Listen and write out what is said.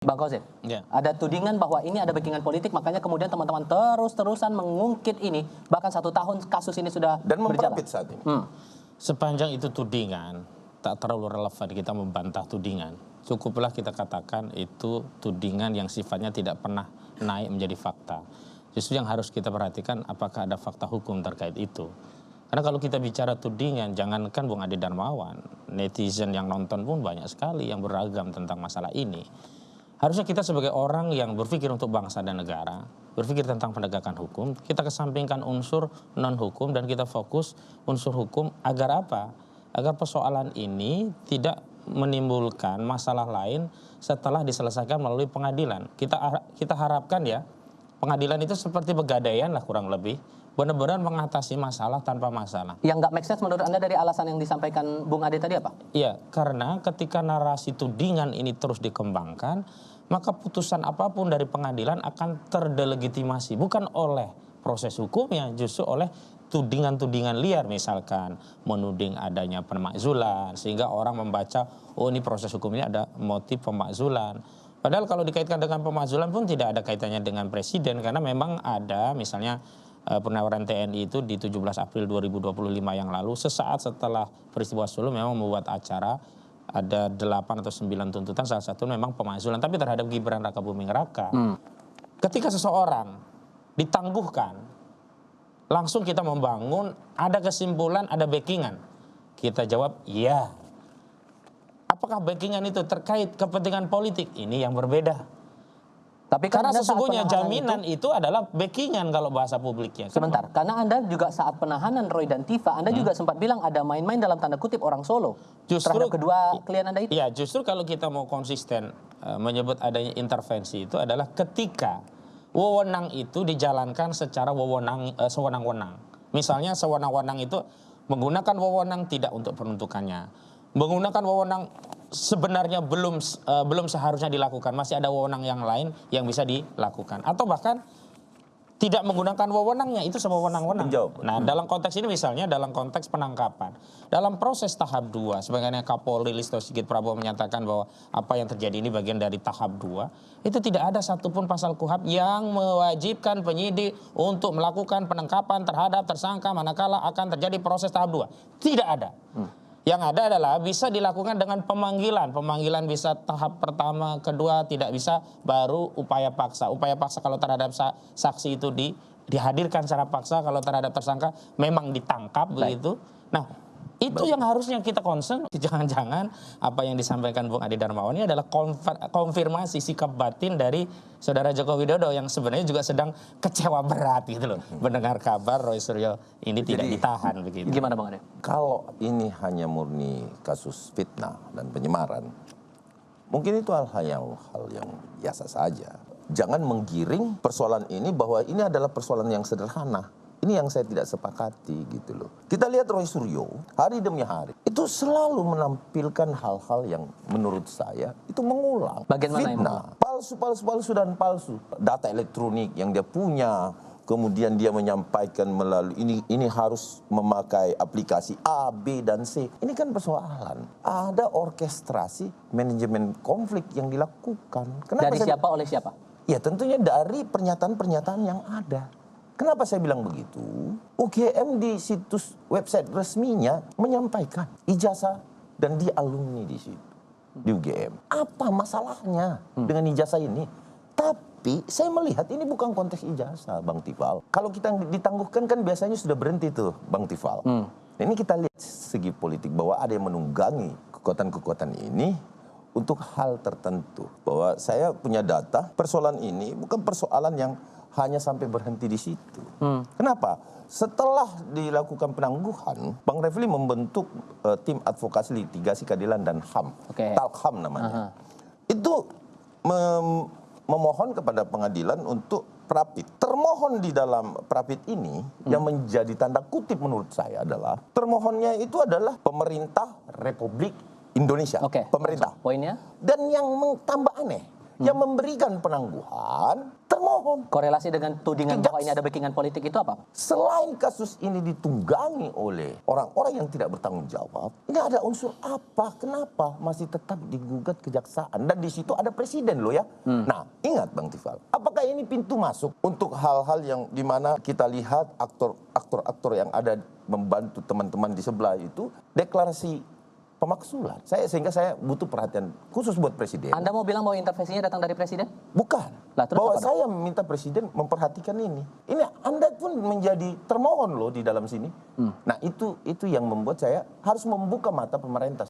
Bang Kozim, ada tudingan bahwa ini ada backingan politik, makanya kemudian teman-teman terus-terusan mengungkit ini, bahkan 1 tahun kasus ini sudah dan berjalan. memperapit saat ini. Sepanjang itu tudingan, tak terlalu relevan kita membantah tudingan. Cukuplah kita katakan itu tudingan yang sifatnya tidak pernah naik menjadi fakta. Justru yang harus kita perhatikan apakah ada fakta hukum terkait itu. Karena kalau kita bicara tudingan, jangankan Bung Adi Darmawan, netizen yang nonton pun banyak sekali yang beragam tentang masalah ini. Harusnya kita sebagai orang yang berpikir untuk bangsa dan negara, berpikir tentang penegakan hukum, kita kesampingkan unsur non-hukum dan kita fokus unsur hukum agar apa? Agar persoalan ini tidak menimbulkan masalah lain setelah diselesaikan melalui pengadilan. Kita harapkan ya, pengadilan itu seperti pegadaian lah kurang lebih, benar-benar mengatasi masalah tanpa masalah. Yang nggak make sense menurut Anda dari alasan yang disampaikan Bung Ade tadi apa? Iya, karena ketika narasi tudingan ini terus dikembangkan, maka putusan apapun dari pengadilan akan terdelegitimasi. Bukan oleh proses hukumnya, justru oleh tudingan-tudingan liar. Misalkan menuding adanya pemakzulan, sehingga orang membaca, oh ini proses hukum ini ada motif pemakzulan. Padahal kalau dikaitkan dengan pemakzulan pun tidak ada kaitannya dengan presiden, karena memang ada misalnya penawaran TNI itu di 17 April 2025 yang lalu, sesaat setelah peristiwa Solo memang membuat acara, ada 8 atau 9 tuntutan, salah satu memang pemakzulan, tapi terhadap Gibran Rakabuming Raka. Ketika seseorang ditangguhkan, langsung kita membangun, ada kesimpulan, ada backingan. Kita jawab, iya. Apakah backingan itu terkait kepentingan politik? Ini yang berbeda. Tapi karena sesungguhnya jaminan itu adalah backingan kalau bahasa publiknya. Sebentar, karena Anda juga saat penahanan Roy dan Tifa, Anda juga sempat bilang ada main-main dalam tanda kutip orang Solo. Justru terhadap kedua klien Anda itu. Ya, justru kalau kita mau konsisten menyebut adanya intervensi itu adalah ketika wewenang itu dijalankan secara sewenang-wenang. Misalnya sewenang-wenang itu menggunakan wewenang tidak untuk penuntukannya, menggunakan wewenang sebenarnya belum seharusnya dilakukan, masih ada wewenang yang lain yang bisa dilakukan, atau bahkan tidak menggunakan wewenangnya, itu sewenang-wenang. Nah, dalam konteks ini misalnya dalam konteks penangkapan, dalam proses tahap 2, sebagaimana Kapolri Listio Sigit Prabowo menyatakan bahwa apa yang terjadi ini bagian dari tahap 2, itu tidak ada satupun pasal KUHP yang mewajibkan penyidik untuk melakukan penangkapan terhadap tersangka manakala akan terjadi proses tahap 2. Tidak ada. Yang ada adalah bisa dilakukan dengan pemanggilan. Pemanggilan bisa tahap pertama, kedua, tidak bisa baru upaya paksa. Upaya paksa kalau terhadap saksi itu dihadirkan secara paksa, kalau terhadap tersangka memang ditangkap begitu. Nah, itu yang harusnya kita concern. Jangan-jangan apa yang disampaikan Bung Adi Darmawan ini adalah konfirmasi sikap batin dari Saudara Joko Widodo yang sebenarnya juga sedang kecewa berat gitu loh. Mendengar kabar Roy Suryo ini tidak ditahan begitu. Gimana Bang Ade? Kalau ini hanya murni kasus fitnah dan penyemaran, mungkin itu hal yang biasa saja. Jangan menggiring persoalan ini bahwa ini adalah persoalan yang sederhana. Ini yang saya tidak sepakati gitu loh. Kita lihat Roy Suryo hari demi hari itu selalu menampilkan hal-hal yang menurut saya itu mengulang. Bagian mana fitnah, palsu dan palsu. Data elektronik yang dia punya, kemudian dia menyampaikan melalui ini harus memakai aplikasi A, B dan C. Ini kan persoalan. Ada orkestrasi manajemen konflik yang dilakukan. Dari siapa oleh siapa? Ya tentunya dari pernyataan-pernyataan yang ada. Kenapa saya bilang begitu? UGM di situs website resminya menyampaikan ijazah dan dia alumni di situ, di UGM. Apa masalahnya dengan ijazah ini? Tapi saya melihat ini bukan konteks ijazah, Bang Tifal. Kalau kita ditangguhkan kan biasanya sudah berhenti tuh, Bang Tifal. Ini kita lihat segi politik bahwa ada yang menunggangi kekuatan-kekuatan ini untuk hal tertentu. Bahwa saya punya data, persoalan ini bukan persoalan yang hanya sampai berhenti di situ. Kenapa? Setelah dilakukan penangguhan, Bang Refli membentuk tim advokasi litigasi keadilan dan HAM, TALKHAM namanya. Itu memohon kepada pengadilan untuk prapit. Termohon di dalam prapit ini yang menjadi tanda kutip menurut saya adalah termohonnya itu adalah pemerintah Republik Indonesia. Pemerintah. Poinnya? Dan yang tambah aneh, yang memberikan penangguhan termohon. Korelasi dengan tudingan bahwa ini ada backingan politik itu apa? Selain kasus ini ditunggangi oleh orang-orang yang tidak bertanggung jawab, ini ada unsur apa? Kenapa masih tetap digugat kejaksaan? Dan di situ ada presiden loh ya. Nah, ingat Bang Tifal, apakah ini pintu masuk untuk hal-hal yang dimana kita lihat aktor-aktor yang ada membantu teman-teman di sebelah itu deklarasi pemaksulan. Sehingga saya butuh perhatian khusus buat presiden. Anda mau bilang bahwa intervensinya datang dari presiden? Bukan. Lah, terus Bahwa apa dong? saya meminta presiden memperhatikan ini. Ini Anda pun menjadi termohon loh di dalam sini. Nah itu yang membuat saya harus membuka mata pemerintah.